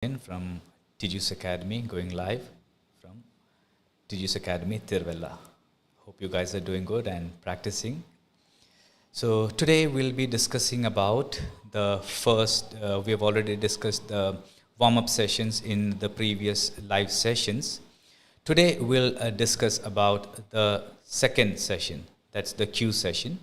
in from Tijus Academy, going live from Tijus Academy, Tiruvalla. Hope you guys are doing good and practicing. So today we'll be discussing about the first, we have already discussed the warm-up sessions in the previous live sessions. Today we'll discuss about the second session, that's the Q session.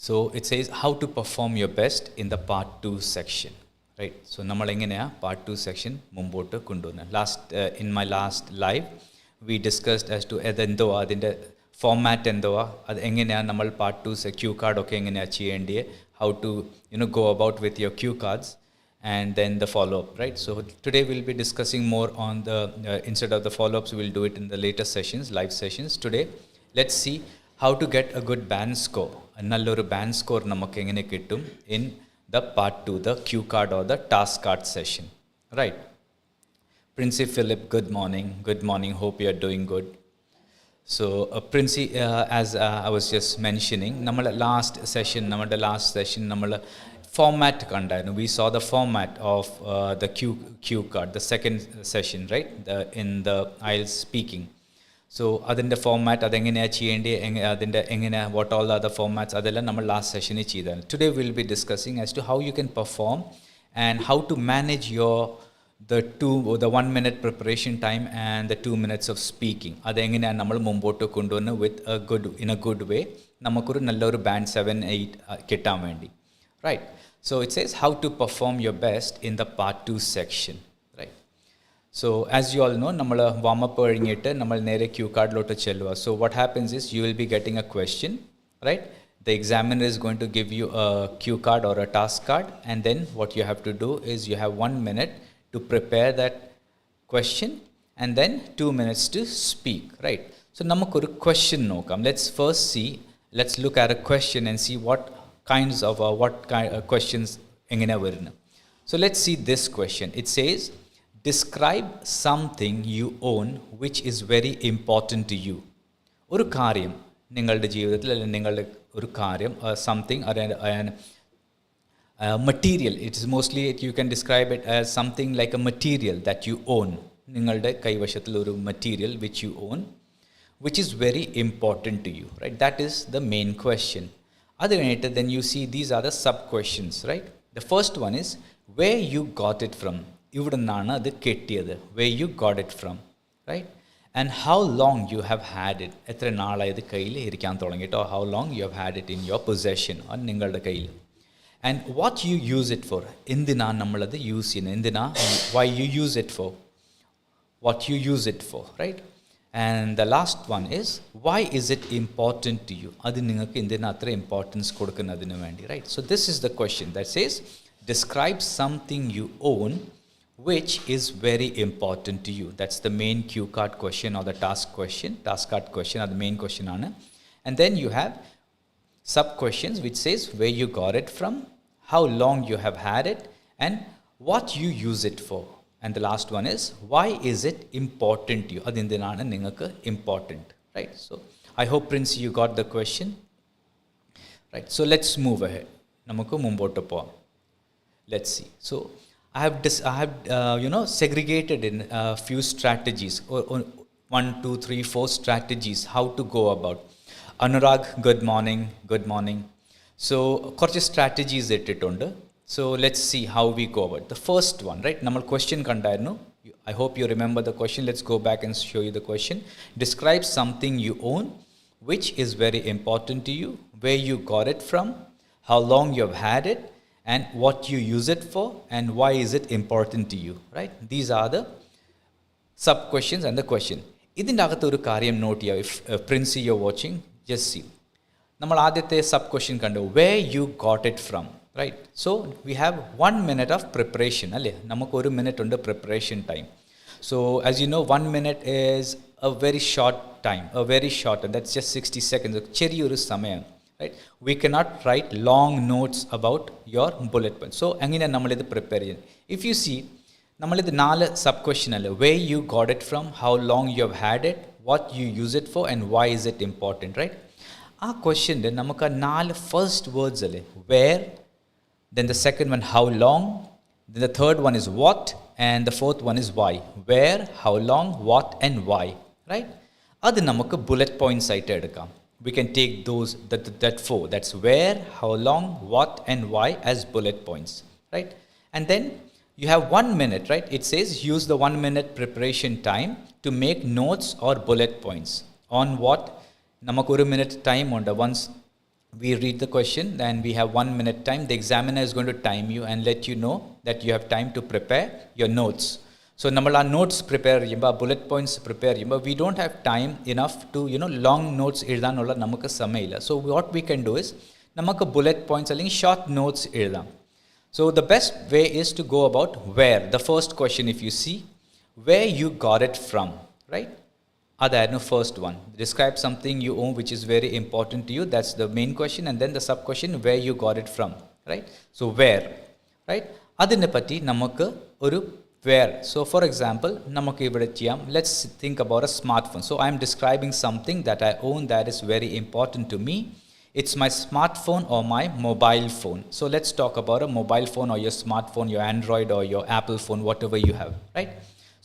So it says how to perform your best in the part 2 section, right? So നമ്മൾ എങ്ങനെയാ part 2 section മുമ്പോട്ട് കൊണ്ടുവന്നത് in my last live we discussed as to എന്തോ അതിൻ്റെ format എന്തോ അത് എങ്ങനെയാ നമ്മൾ part 2 cue card ഒക്കെ എങ്ങനെയാ ചെയ്യേണ്ടത്, how to go about with your cue cards, and then the follow-up, right? So today we'll be discussing more on the instead of the follow-ups we'll do it in the later sessions, live sessions. Today let's see how to get a good band score. നല്ലൊരു band score നമുക്ക് എങ്ങനെ കിട്ടും in the part 2, the cue card or the task card session, right? Princey Philip, good morning, hope you are doing good. So Princey, as I was just mentioning, നമ്മുടെ last session നമ്മൾ format കണ്ടായിരുന്നു. We saw the format of the cue card, the second session, right? In the IELTS speaking. So അതിൻ്റെ format അതെങ്ങനെയാണ് ചെയ്യേണ്ടത്, അതിൻ്റെ എങ്ങനെ what all other formats അതെല്ലാം നമ്മൾ ലാസ്റ്റ് സെഷനിൽ ചെയ്തതാണ്. Today will be discussing as to how you can perform and how to manage the 1 minute preparation time and the 2 minutes of speaking. അതെങ്ങനെയാണ് നമ്മൾ മുമ്പോട്ട് കൊണ്ടുവന്ന് in a good way നമുക്കൊരു നല്ലൊരു ബാൻഡ് 7-8 കിട്ടാൻ വേണ്ടി, right? So it says how to perform your best in the part 2 section. So as you all know, നമ്മൾ warm up കഴിഞ്ഞിട്ട് നമ്മൾ നേരെ cue card ലോട്ട് ചെല്ലുക. So what happens is you will be getting a question, right? The examiner is going to give you a cue card or a task card, and then what you have to do is you have 1 minute to prepare that question and then 2 minutes to speak, right? So നമുക്കൊരു question നോക്കാം. Let's look at a question and see what kinds of questions എങ്ങനെ വരുന്നു. So let's see this question. It says, describe something you own which is very important to you. ഒരു കാര്യം നിങ്ങളുടെ ജീവിതത്തിൽ അല്ലെങ്കിൽ നിങ്ങളുടെ ഒരു കാര്യം something or a material, it is mostly you can describe it as something like a material that you own. നിങ്ങളുടെ കൈവശത്തിൽ ഒരു material which you own which is very important to you, right? That is the main question. അത് കഴിഞ്ഞിട്ട് then you see these are the sub questions, right? The first one is where you got it from. ഇവിടെ നിന്നാണ് അത് കിട്ടിയത്, where you got it from, right? And how long you have had it. എത്ര നാളായി ഇത് കയ്യിൽ ഇരിക്കാൻ തുടങ്ങിയിട്ടോ, how long you have had it in your possession, നിങ്ങളുടെ കയ്യിൽ. And what you use it for. എന്തിനാണ് നമ്മളത് യൂസ് ചെയ്യുന്നത്, why you use it for, what you use it for, right? And the last one is why is it important to you. അത് നിങ്ങൾക്ക് എന്തിനാ അത്ര importance കൊടുക്കുന്നതിന് വേണ്ടി, right? So this is the question that says describe something you own which is very important to you. That's the main cue card question or the task card question are the main question aanu. And then you have sub questions which says where you got it from, how long you have had it, and what you use it for. And the last one is why is it important to you. Adindinana ningalku important, right? So I hope Prince you got the question, right? So let's move ahead. Namakku mumbottu po. Let's see. So I have segregated in a few strategies, 1, 2, 3, 4 strategies how to go about. Anurag, good morning. So കുറച്ച് strategies ഇട്ടിട്ടുണ്ട്. So let's see how we go about. The first one, right? നമ്മൾ question കണ്ടായിരുന്നു. I hope you remember the question. Let's go back and show you the question. Describe something you own which is very important to you, where you got it from, how long you have had it, and what you use it for, and why is it important to you, right? These are the sub questions and the question. ഇതിൻ്റെ അകത്ത് ഒരു കാര്യം not ചെയ്യുക. If Princey you're watching, just see. നമ്മൾ ആദ്യത്തെ sub question കണ്ടു, where you got it from, right? So we have 1 minute of preparation, അല്ലേ? നമുക്ക് 1 minute ഉണ്ട് preparation time. So as you know, 1 minute is a very short time, and that's just 60 seconds. ചെറിയൊരു സമയം, right? We cannot write long notes about your bullet points. So അങ്ങനെ നമ്മളിത് prepare ചെയ്യുന്നത്. If you see, നമ്മളിത് 4 sub question അല്ലേ, where you got it from, how long you have had it, what you use it for, and why is it important, right? ആ ക്വസ്റ്റ്യൻ്റെ നമുക്ക് 4 first words അല്ലേ, where, Then the second one, how long. Then the third one is what. And the fourth one is why. Where, how long, what, and why. Right? അത് നമുക്ക് bullet points ആയിട്ട് എടുക്കാം. We can take those, that four. That's where, how long, what, and why as bullet points. Right? And then you have 1 minute, right? It says use the 1 minute preparation time to make notes or bullet points. On what? നമുക്ക് 1 minute time ഉണ്ട്. Once we read the question, then we have 1 minute time. The examiner is going to time you and let you know that you have time to prepare your notes. So നമ്മൾ ആ notes prepare ചെയ്യുമ്പോൾ, bullet points prepare ചെയ്യുമ്പോൾ, we don't have time enough to long notes എഴുതാനുള്ള നമുക്ക് സമയമില്ല. So what we can do is, നമുക്ക് bullet points അല്ലെങ്കിൽ short notes എഴുതാം. So the best way is to go about where. The first question, if you see, where you got it from, right? That's first one. Describe something you own which is very important to you. That's the main question. And then the sub question, where you got it from, right? So where, right? Adine patti namakku oru where. So for example, namakku ivide cheyam. Let's think about a smartphone. So I am describing something that I own that is very important to me. It's my smartphone or my mobile phone. So let's talk about a mobile phone or your smartphone, your Android or your Apple phone, whatever you have, right?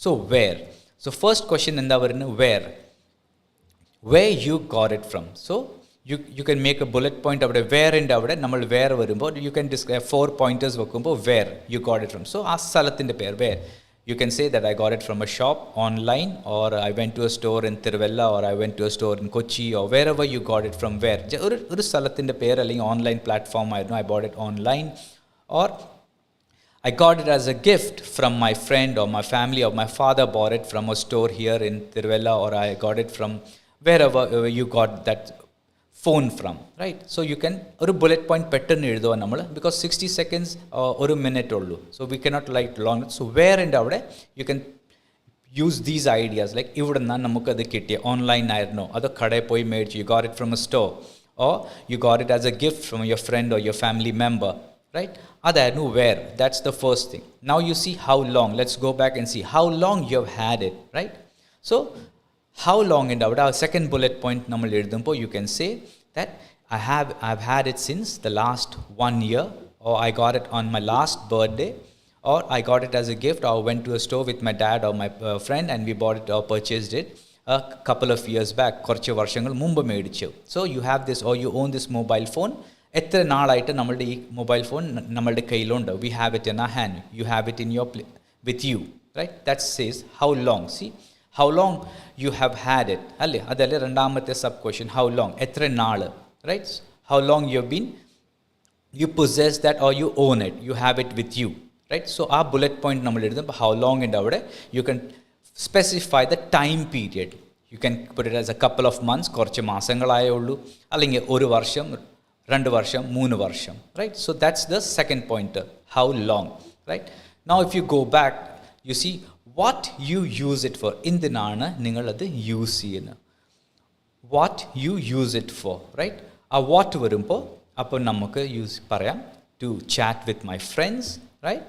So where? So first question in the where you got it from. So you can make a bullet point of where and nammal where varumbo you can describe 4 pointers vakkumbo where you got it from. So aa salathinte per where. You can say that I got it from a shop, online, or I went to a store in Tiruvalla, or I went to a store in Kochi, or wherever you got it from. Where oru salathinte per allengi online platform, I know I bought it online, or I got it as a gift from my friend or my family, or my father bought it from a store here in Tiruvalla, or I got it from wherever you got that phone from, right? So you can oru bullet point pattern ezhuduva nammal, because 60 seconds or 1 minute ullu, so we cannot write long. So where and avade you can use these ideas, like ividanna namukku adu kittiya online ayirno, adu kade poi medchu, you got it from a store, or you got it as a gift from your friend or your family member, right? Adayanu where. That's the first thing. Now you see how long. Let's go back and see how long you have had it, right? So how long in our second bullet point nammal edudumpo, you can say that I've had it since the last 1 year, or I got it on my last birthday, or I got it as a gift, or went to a store with my dad or my friend and we bought it or purchased it a couple of years back, korchu varshangal mumbu medichu. So you have this, or you own this mobile phone. എത്ര നാളായിട്ട് നമ്മളുടെ ഈ mobile phone നമ്മളുടെ കയ്യിലുണ്ട്. We have it in our hand. You have it in your with you, right? That says how long. See how long you have had it. അല്ലേ, അതല്ലേ രണ്ടാമത്തെ sub question, how long, എത്ര നാള്, right? How long you have been, you possess that or you own it, you have it with you, right? So ആ bullet point നമ്മൾ എഴുതുമ്പോൾ how long ഉണ്ട് അവിടെ, you can specify the time period. You can put it as a couple of months, കുറച്ച് മാസങ്ങളായേ ഉള്ളൂ, അല്ലെങ്കിൽ 1 വർഷം, 2 വർഷം, 3 വർഷം, right? So that's the second pointer, how long, right? Now if you go back, you see what you use it for. എന്തിനാണ് നിങ്ങൾ അത് use ചെയ്യുന്നത്, what you use it for, right? ആ what വരുമ്പോൾ അപ്പോൾ നമുക്ക് പറയാം to chat with my friends, right?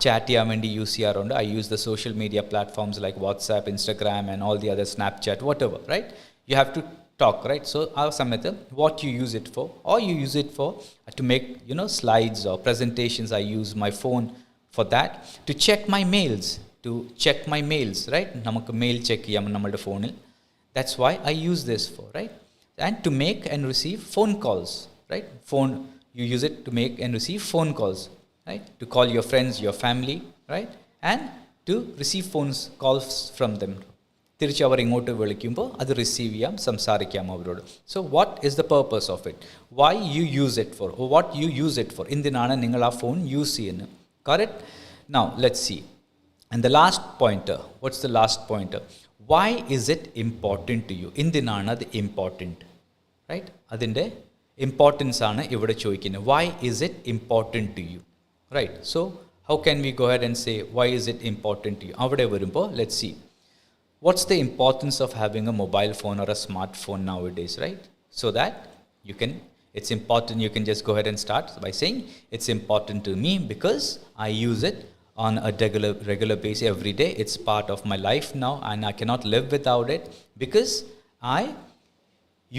Chat ചെയ്യാൻ വേണ്ടി യൂസ് ചെയ്യാറുണ്ട്. I use the social media platforms like WhatsApp, Instagram and all the other, Snapchat, whatever, right? You have to talk, right? So ആ സമയത്ത് what you use it for, or you use it for to make slides or presentations. I use my phone for that. To check my mails, right? നമുക്ക് mail check ചെയ്യാം നമ്മുടെ ഫോണിൽ. That's why I use this for, right? And to make and receive phone calls, right? Phone, you use it to make and receive phone calls, right? To call your friends, your family, right? And to receive calls from them. തിരിച്ച് അവർ ഇങ്ങോട്ട് വിളിക്കുമ്പോൾ അത് receive ചെയ്യാം, സംസാരിക്കാം അവരോട്. So what is the purpose of it, why you use it for, what you use it for, എന്തിനാണ് നിങ്ങൾ ആ ഫോൺ യൂസ് ചെയ്യുന്നത്. Correct. Now let's see. And the last pointer, what's the last pointer, why is it important to you, എന്തിനാണ് അത് important, right? അതിൻ്റെ importance ആണ് ഇവിടെ ചോദിക്കുന്നത്. Why is it important to you, right? So how can we go ahead and say Y is it important to you. അവിടെ വരുമ്പോൾ let's see. What's the importance of having a mobile phone or a smartphone nowadays, right? So that it's important, you can just go ahead and start by saying, it's important to me because I use it on a regular basis every day. It's part of my life now and I cannot live without it, because I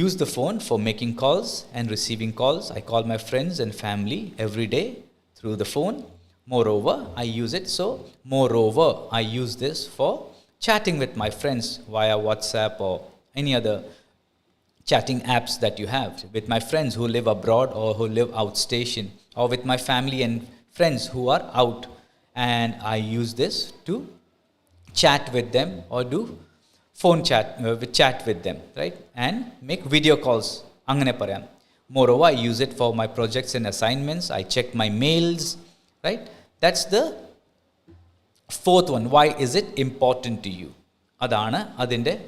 use the phone for making calls and receiving calls. I call my friends and family every day through the phone. Moreover, I use it. So, moreover, I use this for chatting with my friends via WhatsApp or any other chatting apps that you have, with my friends who live abroad or who live outstation, or with my family and friends who are out. And I use this to chat with them or do phone chat with them, right? And make video calls. Angane parayam. Moreover, I use it for my projects and assignments. I check my mails, right? That's the fourth one. Why is it important to you? Adana adinde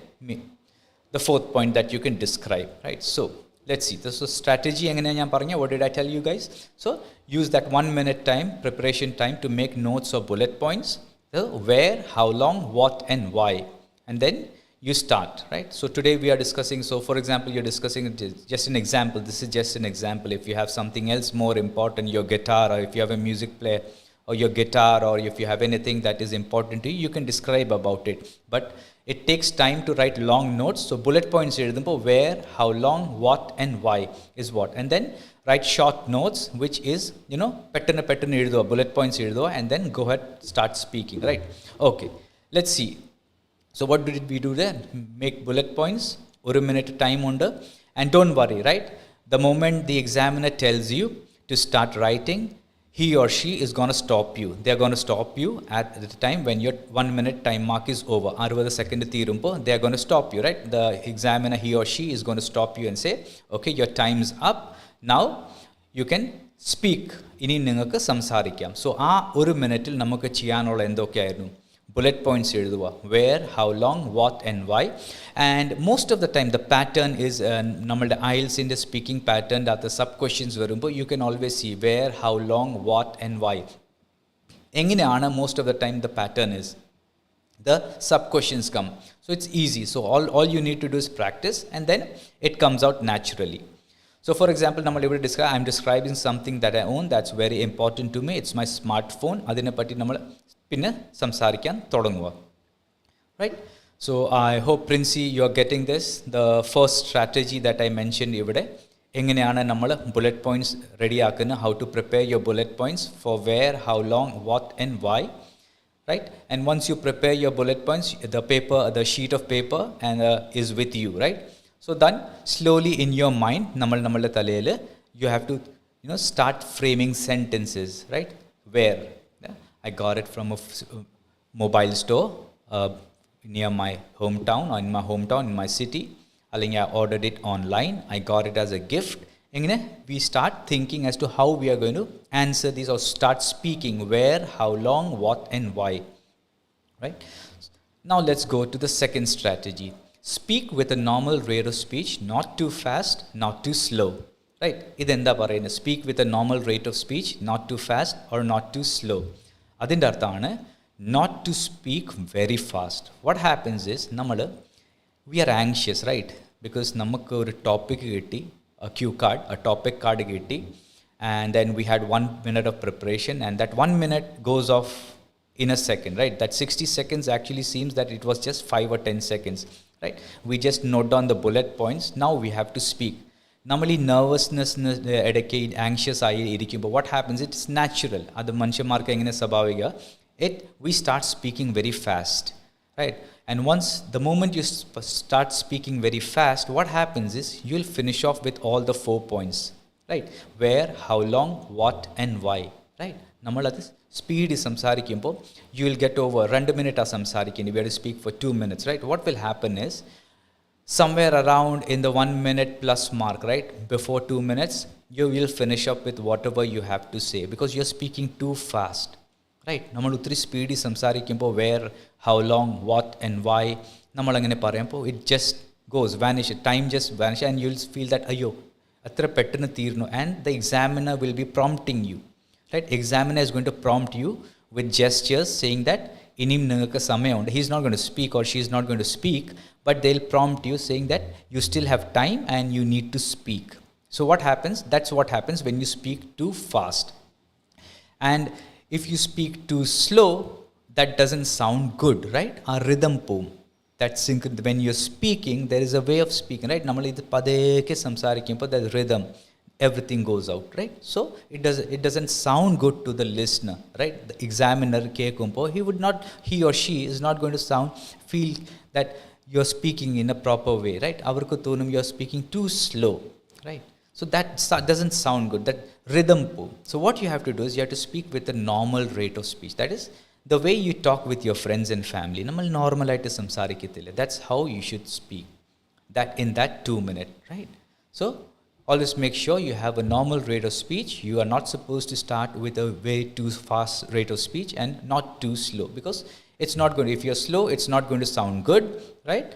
the fourth point that you can describe, right? So let's see. This is strategy. What did I tell you guys? So use that 1 minute time, preparation time, to make notes or bullet points. Where, how long, what, and why. And then you start, right? So today we are discussing, so for example, you're discussing just an example. This is just an example. If you have something else more important, your guitar, or if you have a music player, or your guitar, or if you have anything that is important to you, you can describe about it. But it takes time to write long notes. So bullet points, where, how long, what, and why is what. And then write short notes, which is, pattern bullet points, and then go ahead, start speaking, right? Okay, let's see. So what did we do there? Make bullet points, 1 minute time under, and don't worry, right? The moment the examiner tells you to start writing, he or she is going to stop you. They are going to stop you at the time when your 1 minute time mark is over. 60 second they are going to stop you, right? The examiner, he or she, is going to stop you and say, okay, your time's up. Now you can speak. Ini ningalku samsarikam. So, 1 minute namakku cheyyanolla endokkayirunnu. Bullet points where, how long, what, and why. And most of the time the pattern is nammalde IELTS in the speaking pattern that the sub questions varumbo you can always see where, how long, what, and why. Engineana most of the time the pattern is the sub questions come. So it's easy. So all you need to do is practice, and then it comes out naturally. So for example, I'm describing something that I own that's very important to me. It's my smartphone. Adine patti nammal pinne samsarikkan thodunguva. Right? So I hope, Princey, you are getting this. The first strategy that I mentioned ivide enganeyana nammal bullet points ready aakuna, how to prepare your bullet points for where, how long, what, and why. Right? And once you prepare your bullet points, the sheet of paper and is with you, right? So then slowly in your mind, nammalde thalayile, you have to start framing sentences, right? Where I got it from a mobile store near my hometown, or in my hometown, in my city. I ordered it online. I got it as a gift. We start thinking as to how we are going to answer these, or start speaking where, how long, what, and why. Right? Now let's go to the second strategy. Speak with a normal rate of speech, not too fast, not too slow. Right? Idenda parayna. Speak with a normal rate of speech, not too fast or not too slow. Adinte arthana not to speak very fast. What happens is we are anxious, right? Because namakku oru topic gitti, a cue card, a topic card gitti, and then we had 1 minute of preparation, and that 1 minute goes off in a second, right? That 60 seconds actually seems that it was just 5 or 10 seconds, right? We just note down the bullet points. Now we have to speak. Normally nervousness anxious but what happens, it's natural. Adu manushyamarkku engane sabaviga, we start speaking very fast, right? And once the moment you start speaking very fast, what happens is you'll finish off with all the 4 points, right? Where, how long, what, and why, right? Nammal speed is samsarikkumbo, you will get over 2 minutes samsarikkinni, we have to speak for 2 minutes, right? What will happen is somewhere around in the 1 minute plus mark, right? Before 2 minutes, you will finish up with whatever you have to say, because you're speaking too fast, right? Nammal uttri speed is samsarikkumbo where, how long, what, and why. Nammal angane parayampo it just goes vanish, time just vanish, and you'll feel that ayyo atra pettana theerno, and the examiner will be prompting you, right? Examiner is going to prompt you with gestures saying that inim ningalku samayam undu. He's not going to speak, or she's not going to speak, but they'll prompt you saying that you still have time and you need to speak. So what happens? That's what happens when you speak too fast. And if you speak too slow, that doesn't sound good, right? Our rhythm poem. When you're speaking, there is a way of speaking, right? Normally the padeke samsarikkumpo, there's rhythm. everything goes out, right? So it doesn't sound good to the listener, right? The examiner kekumpo, he or she is not going to feel that you're speaking in a proper way, right? Avarku thonum you're speaking too slow, right? So that doesn't sound good, that rhythm po. So what you have to do is you have to speak with a normal rate of speech, that is the way you talk with your friends and family. Nammal normal aayittu samsarikkathilla, that's how you should speak, that in that 2 minute, right? So always make sure you have a normal rate of speech. You are not supposed to start with a way too fast rate of speech and not too slow, because it's not going to, if you're slow, it's not going to sound good, right?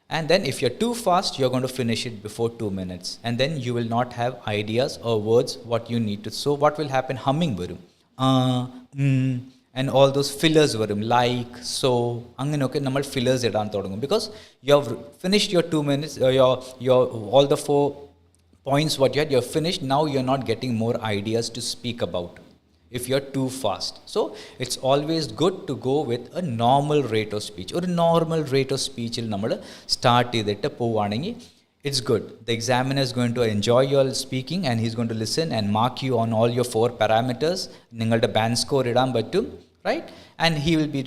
And then if you're too fast, you're going to finish it before 2 minutes, and then you will not have ideas or words what you need to. So what will happen? Humming varum, and all those fillers varum, like, so anganokke nammal fillers idan thodangum, because you have finished your 2 minutes, your all the 4 points what you had, you're finished. Now you're not getting more ideas to speak about if you're too fast. So it's always good to go with a normal rate of speech, or a normal rate of speech il nammal start ചെയ്തിട്ട് പോവാണെങ്കിൽ it's good. The examiner is going to enjoy your speaking, and he's going to listen and mark you on all your 4 parameters. നിങ്ങളുടെ band score ഇടാൻ പറ്റും, right? And he will be,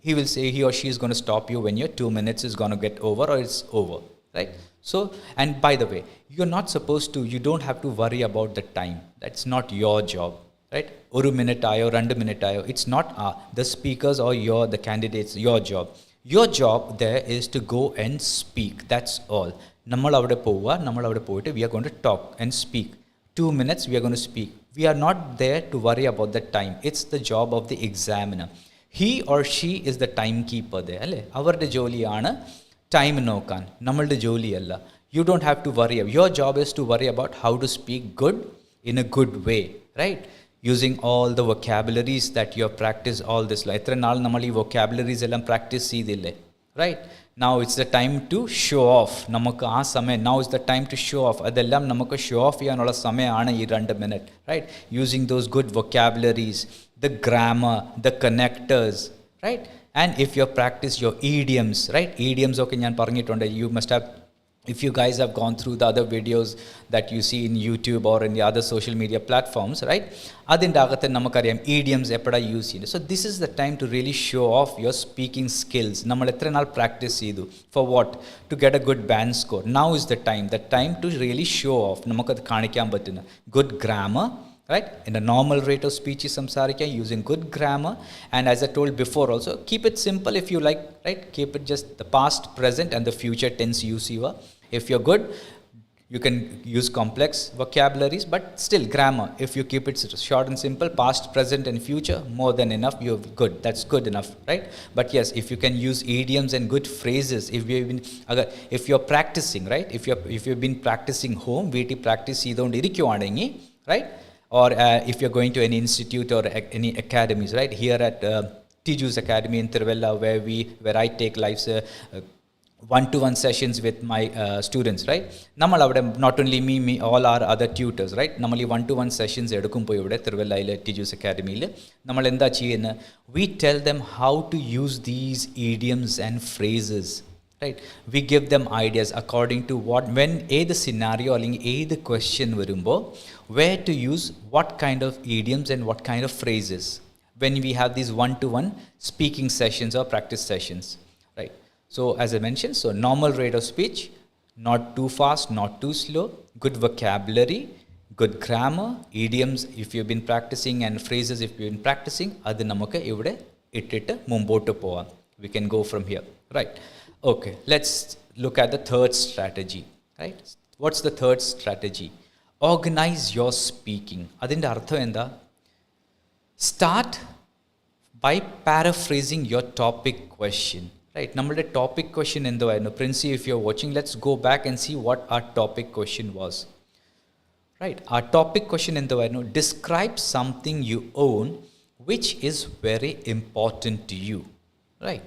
he will say, he or she is going to stop you when your 2 minutes is going to get over, or it's over, right? So, and by the way, you're not supposed to, you don't have to worry about the time. That's not your job, right? 1 minute ayo, 2 minute ayo, it's not the speakers or the candidates, your job. Your job there is to go and speak, that's all. Nammal avade poite, we are going to talk and speak. 2 minutes we are going to speak. We are not there to worry about the time. It's the job of the examiner. He or she is the timekeeper there, alle avarde joliyana time നോക്കാൻ, നമ്മളുടെ ജോലിയല്ല. You don't have to worry. Your job is to worry about how to speak good in a good way, right? Using all the vocabularies that you have practiced all this. എത്ര നാൾ നമ്മൾ ഈ vocabularies എല്ലാം practice ചെയ്തില്ലേ, right? Now it's the time to show off. നമുക്ക് ആ സമയം, now is the time to show off. അതെല്ലാം നമുക്ക് show off ചെയ്യാനുള്ള സമയമാണ് ഈ 2 minute, right? Using those good vocabularies, the grammar, the connectors, right? And if you practice your idioms, right? Idioms, okay, njan paranjittunde, you must have, if you guys have gone through the other videos that you see in YouTube or in the other social media platforms, right? Adinte agathe namakariyam idioms eppada use cheyunu. So this is the time to really show off your speaking skills. Nammal etra naal practice cheyidu, for what? To get a good band score. Now is the time to really show off. Namakku adu kanikkan pattuna good grammar, right? In a normal rate of speech samsarika, using good grammar. And as I told before also, keep it simple if you like, right? Keep it just the past, present and the future tense usiva. If you're good, you can use complex vocabularies, but still grammar, if you keep it short and simple, past, present and future, more than enough. You're good, that's good enough, right? But yes, if you can use idioms and good phrases, if you're practicing, right? If you've been practicing home, VT practice idondu irikkuvaanengi, right? Or if you're going to any institute or any academies, right? Here at Tiju's Academy in Tiruvalla, where I take live one-to-one sessions with my students, right? Nammal avade, not only me, all our other tutors, right? Nammal one-to-one sessions edukkumpo ivide Tiruvalla Tiju's Academy il nammal endha cheyna, we tell them how to use these idioms and phrases, right? We give them ideas according to when the scenario or the question varumbo, where to use what kind of idioms and what kind of phrases when we have these one-to-one speaking sessions or practice sessions, right? So as I mentioned, so normal rate of speech, not too fast, not too slow, good vocabulary, good grammar, idioms if you've been practicing, and phrases if you've been practicing, adu namakku ivide ittittu mumbottu povam. We can go from here, right? Okay, let's look at the third strategy, right? What's the third strategy? Organize your speaking. Adinte artham endha? Start by paraphrasing your topic question, right? Nammude topic question endho ayinu. Princey, if you're watching, let's go back and see what our topic question was, right? Our topic question endho ayinu? Describe something you own which is very important to you, right?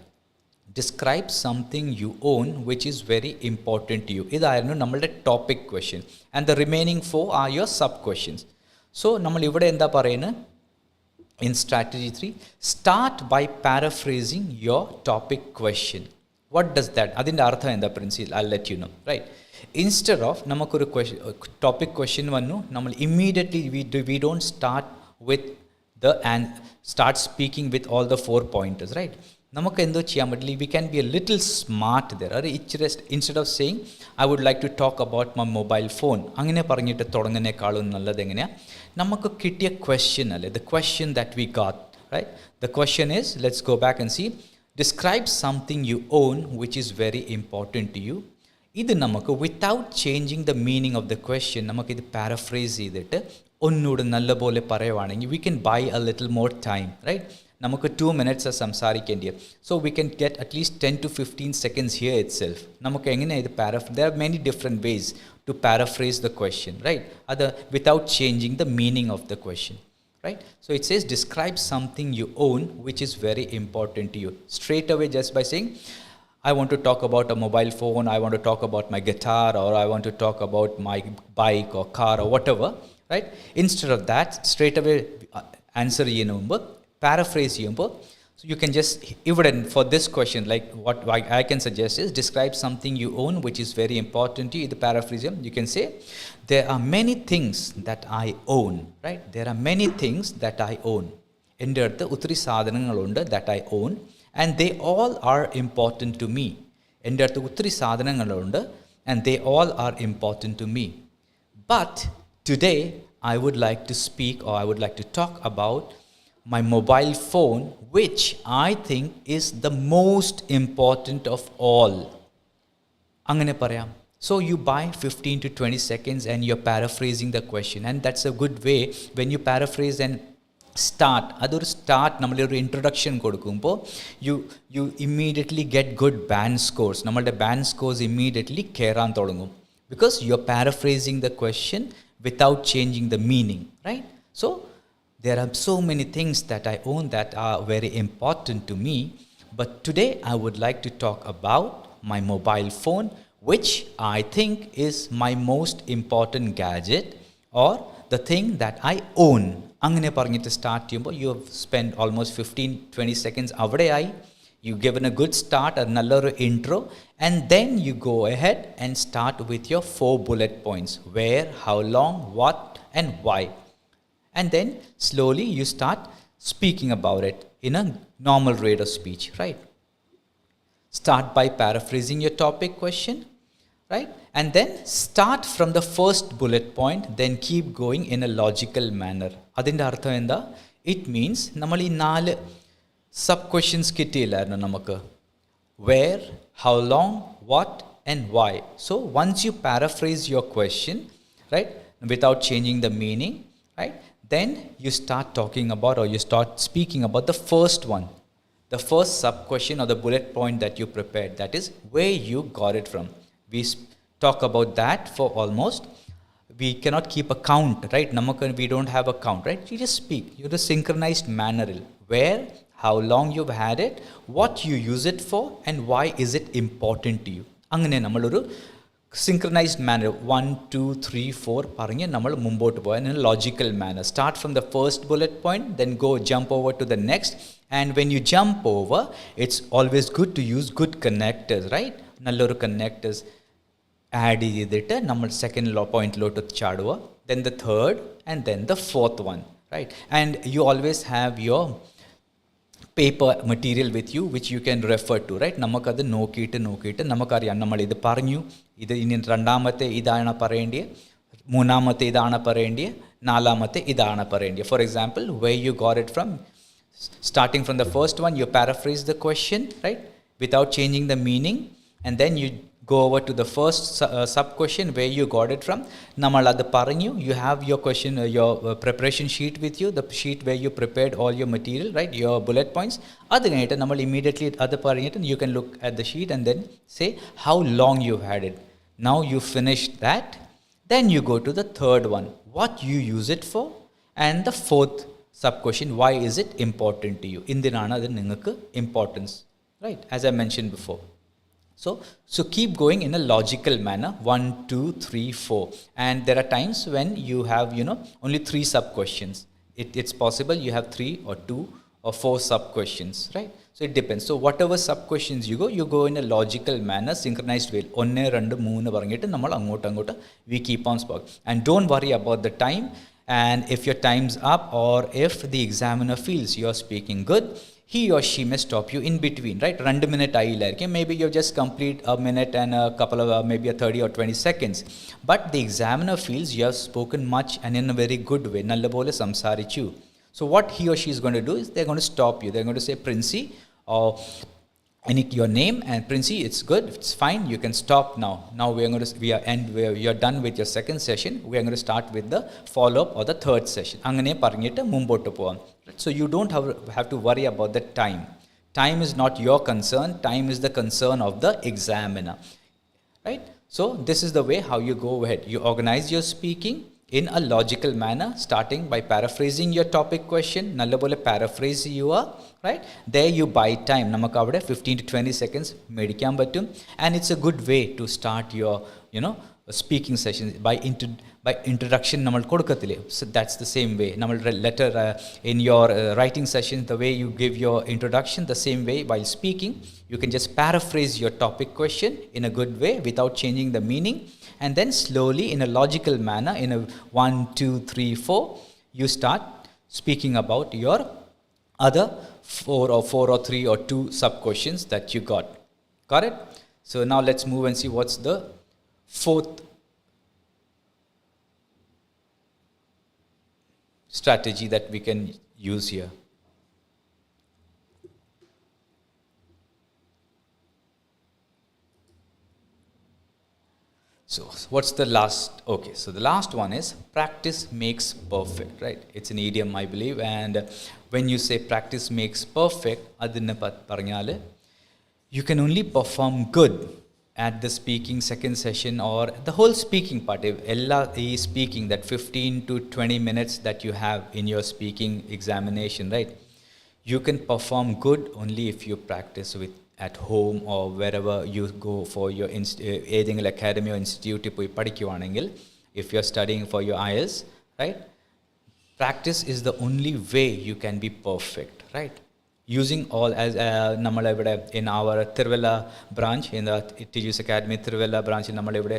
Describe something you own which is very important to you. ഇതായിരുന്നു നമ്മളുടെ topic question, and the remaining 4 are your sub questions. So നമ്മൾ ഇവിടെ എന്താ പറയുന്നത്? In strategy 3, start by paraphrasing your topic question. What does that? Adinte artham endha, Prince? I'll let you know, right? instead of നമുക്കൊരു topic question വന്നു, നമ്മൾ immediately we don't start with the and start speaking with all the 4 pointers, right? നമുക്ക് എന്തോ ചെയ്യാൻ പറ്റില്ല, we can be a little smart there. അത് ഇച്ചിരി instead of saying I would like to talk about my mobile phone, അങ്ങനെ പറഞ്ഞിട്ട് തുടങ്ങുന്നേക്കാളും നല്ലത് എങ്ങനെയാണ്, നമുക്ക് കിട്ടിയ ക്വസ്റ്റ്യൻ അല്ലേ, the question that we got, right? The question is, let's go back and see, describe something you own which is very important to you. ഇത് നമുക്ക് without changing the meaning of the question നമുക്കിത് paraphrase ചെയ്തിട്ട് ഒന്നുകൂടെ നല്ലപോലെ പറയുവാണെങ്കിൽ we can buy a little more time, right? നമുക്ക് 2 minutes സംസാരിക്കേണ്ടി, so we can get at least 10 to 15 seconds here itself. നമുക്ക് എങ്ങനെ ഇത് there are many different ways to paraphrase the question, right? അത് without changing the meaning of the question, right? So it says describe something you own which is very important to you. Straight away, just by saying I want to talk about a mobile phone, I want to talk about my guitar, or I want to talk about my bike or car or whatever, right? Instead of that, straight away answer ചെയ്യുമ്പോൾ paraphrase ചെയ്യുമ്പോൾ, so you can just even for this question, like what I can suggest is describe something you own which is very important to you. The paraphrase you can say there are many things that I own, right? There are many things that I own. എൻ്റെ അടുത്ത് ഒത്തിരി സാധനങ്ങളുണ്ട് that I own and they all are important to me. എൻ്റെ അടുത്ത് ഒത്തിരി സാധനങ്ങളുണ്ട് and they all are important to me. But today I would like to speak, or I would like to talk about my mobile phone, which I think is the most important of all. അങ്ങനെ പറയാം. So you buy 15 to 20 seconds and you're paraphrasing the question, and that's a good way when you paraphrase and start. അതൊരു start, നമ്മളൊരു introduction കൊടുക്കുമ്പോൾ you immediately get good band scores. നമ്മളുടെ band scores immediately കയറാൻ തുടങ്ങും because you're paraphrasing the question without changing the meaning, right? So there are so many things that I own that are very important to me, but today I would like to talk about my mobile phone, which I think is my most important gadget or the thing that I own. അങ്ങനെ പറഞ്ഞിട്ട് start ചെയ്യുമ്പോൾ you have spent almost 15-20 seconds അവിടെയായി. You given a good start, a നല്ലൊരു intro, and then you go ahead and start with your 4 bullet points: where, how long, what and why. And then slowly you start speaking about it in a normal rate of speech, right? Start by paraphrasing your topic question, right? And then start from the first bullet point, then keep going in a logical manner. അതിൻ്റെ അർത്ഥം എന്താ? It means നമ്മൾ ഈ 4 sub questions കിട്ടിയില്ലായിരുന്നു നമുക്ക്: where, how long, what and why. So once you paraphrase your question, right, without changing the meaning, right, then you start talking about, or you start speaking about the first one, the first sub question or the bullet point that you prepared, that is where you got it from. We talk about that for almost, we cannot keep a count, right? We don't have a count, right? You just speak. You're a synchronized manner. Where, how long you've had it, what you use it for, and why is it important to you. അങ്ങനെ നമ്മളൊരു synchronized manner 1 2 3 4 പറഞ്ഞ് നമ്മൾ മുമ്പോട്ട് പോകാൻ in a logical manner. Start from the first bullet point, then jump over to the next, and when you jump over, it's always good to use good connectors, right? നല്ലൊരു connectors add ചെയ്തിട്ട് നമ്മൾ second പോയിന്റിലോട്ട് ചാടുക, then the third, and then the fourth one, right? And you always have your paper material with you which you can refer to, right? നമുക്കത് നോക്കിയിട്ട് നമുക്കറിയാം നമ്മൾ ഇത് പറഞ്ഞു, ഇത് ഇനി രണ്ടാമത്തെ ഇതാണ് പറയേണ്ടിയത്, മൂന്നാമത്തെ ഇതാണ് പറയേണ്ടിയത്, നാലാമത്തെ ഇതാണ് പറയേണ്ടിയത്. For example, where you got it from, starting from the first one, you paraphrase the question, right, without changing the meaning, and then you go over to the first sub question where you got it from. നമ്മൾ അത് പറഞ്ഞു, you have your question, your preparation sheet with you, the sheet where you prepared all your material, right, your bullet points. അത് കഴിഞ്ഞിട്ട് നമ്മൾ immediately അത് പറഞ്ഞിട്ട് you can look at the sheet and then say how long you've had it. Now you finished that, then you go to the third one, what you use it for, and the fourth sub question, why is it important to you. എന്തിനാണ് അത് നിങ്ങൾക്ക് importance, right, as I mentioned before. So keep going in a logical manner, 1 2 3 4, and there are times when you have only 3 sub questions. It's possible you have 3 or 2 or 4 sub questions, right? So So it depends. So whatever sub questions you go in a logical manner, synchronized way. ഒന്നേ രണ്ട് മൂന്ന് പറഞ്ഞിട്ട് നമ്മൾ അങ്ങോട്ട് we keep on speaking. And don't worry about the time. And if your time's up, or if the examiner feels you're speaking good, he or she may stop you in between, right? 2 minute ആയില്ലായിരിക്കും. Maybe you just complete a minute and a couple of maybe a 30 or 20 seconds. But the examiner feels you have spoken much and in a very good way. നല്ലപോലെ സംസാരിച്ചു. So what he or she is going to do is they're going to stop you. They're going to say, Princey, or your name, and Princey, it's good, it's fine, you can stop now. Now you're done with your second session. We are going to start with the follow-up or the third session. അങ്ങനെ പറഞ്ഞിട്ട് മുമ്പോട്ട് പോവാം. So you don't have to worry about the time. Time is not your concern. Time is the concern of the examiner. Right? So this is the way how you go ahead. You organize your speaking in a logical manner, starting by paraphrasing your topic question. Nallapole paraphrase you are, right? There you buy time. Namakku avade 15 to 20 seconds medikkan pattum, and it's a good way to start your, speaking sessions by introduction namal kodukathile. So that's the same way. Namal letter in your writing session, the way you give your introduction, the same way while speaking, you can just paraphrase your topic question in a good way without changing the meaning. And then slowly, in a logical manner, in a 1, 2, 3, 4, you start speaking about your other 4 or 3 or 2 sub questions that you got. Got it? So now let's move and see what's the fourth strategy that we can use here. So what's the last? Okay, so the last one is practice makes perfect, right? It's an idiom, I believe. And when you say practice makes perfect, adinne paranjale, you can only perform good at the speaking second session or the whole speaking part. Ella is speaking that 15 to 20 minutes that you have in your speaking examination, right? You can perform good only if you practice with at home or wherever you go for your ഏതെങ്കിലും academy or institute പോയി പഠിക്കുവാണെങ്കിൽ, if you're studying for your IELTS, right? Practice is the only way you can be perfect, right? Using all, as നമ്മളെവിടെ in our Tiruvalla branch, in the TGS Academy Tiruvalla branch, നമ്മളെവിടെ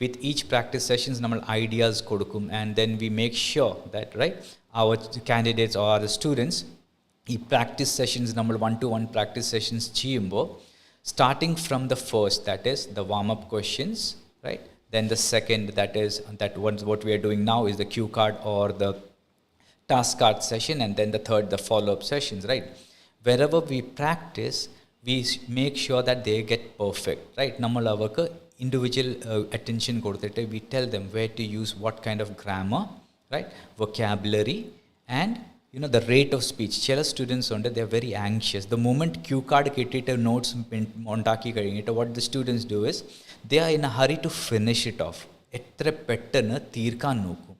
with each practice sessions നമ്മൾ ideas കൊടുക്കും, and then we make sure that, right, our candidates or the students ഈ practice sessions നമ്മൾ 1-to-1 practice sessions ചെയ്യുമ്പോൾ, starting from the first, that is the warm up questions, right? Then the second, what we are doing now is the cue card or the task card session, and then the third, the follow-up sessions, right? Wherever we practice, we make sure that they get perfect, right? നമ്മൾ അവർക്ക് individual attention കൊടുത്തിട്ട് we tell them where to use what kind of grammar, right? Vocabulary, and the rate of speech. ചില students ഉണ്ട്, they are very anxious. The moment cue card കിട്ടിയിട്ട് notes ഉണ്ടാക്കി കഴിഞ്ഞിട്ട് what the students do is they are in a hurry to finish it off. എത്ര പെട്ടെന്ന് തീർക്കാൻ നോക്കും.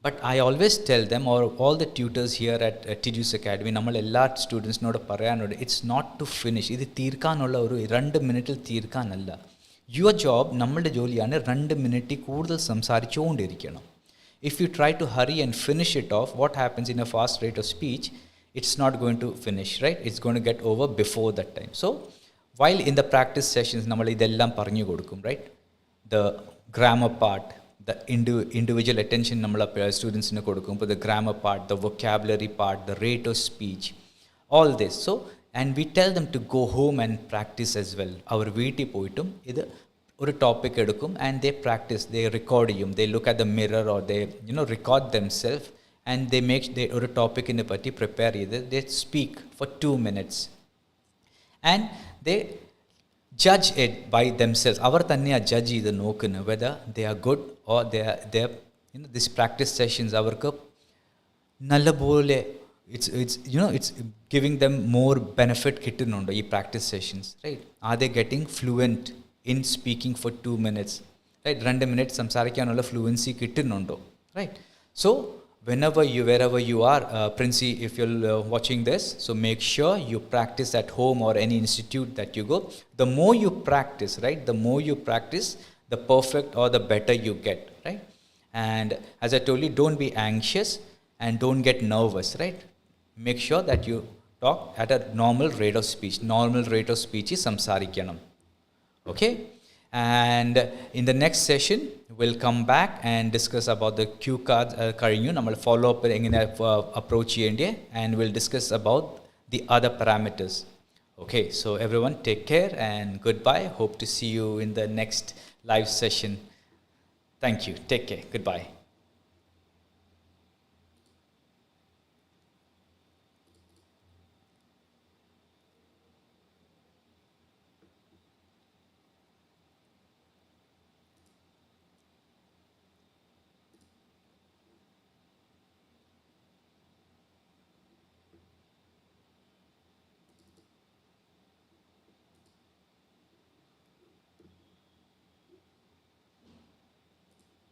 But I always tell them, or all the tutors here at TGS Academy, നമ്മൾ എല്ലാ സ്റ്റുഡൻസിനോട് പറയാനുണ്ട്, it's not to finish. ഇത് തീർക്കാനുള്ള ഒരു 2 മിനിറ്റിൽ തീർക്കാനല്ല. Your job, നമ്മളുടെ ജോലിയാണ് 2 മിനിറ്റിൽ കൂടുതൽ സംസാരിച്ചുകൊണ്ടിരിക്കണം. If you try to hurry and finish it off, what happens in a fast rate of speech? It's not going to finish, right? It's going to get over before that time. So, while in the practice sessions, nammal idellam paranju kodukkum, right? The grammar part, the individual attention nammal students nu kodukkum, the grammar part, the vocabulary part, the rate of speech, all this. So, and we tell them to go home and practice as well. Our veetti poyittum idu ഒരു topic എടുക്കും, and they practice, they record ചെയ്യും, they look at the mirror or they record themself, and they make ഒരു ടോപ്പിക്കിനെ പറ്റി prepare ചെയ്ത് they speak for 2 minutes, and they judge it by themselves. അവർ തന്നെയാണ് judge ചെയ്ത് നോക്കുന്നത് whether they are good or they this practice sessions അവർക്ക് നല്ലപോലെ it's giving them more benefit kittunundo ee practice sessions, right? Are they getting fluent in speaking for 2 minutes, right? 2 minutes samsarikkanulla fluency kittunundo, right? So wherever you are, Princey, if you're watching this, so make sure you practice at home or any institute that you go. The more you practice, right, the more you practice, the perfect or the better you get, right? And as I told you, don't be anxious and don't get nervous, right? Make sure that you talk at a normal rate of speech. Normal rate of speech സംസാരിക്കണം. Okay? And in the next session, we'll come back and discuss about the cue cards കഴിഞ്ഞു. നമ്മൾ follow up എങ്ങനെ approach ചെയ്യേണ്ടേ, and we'll discuss about the other parameters. Okay, so everyone take care and goodbye. Hope to see you in the next live session. Thank you. Take care. Goodbye.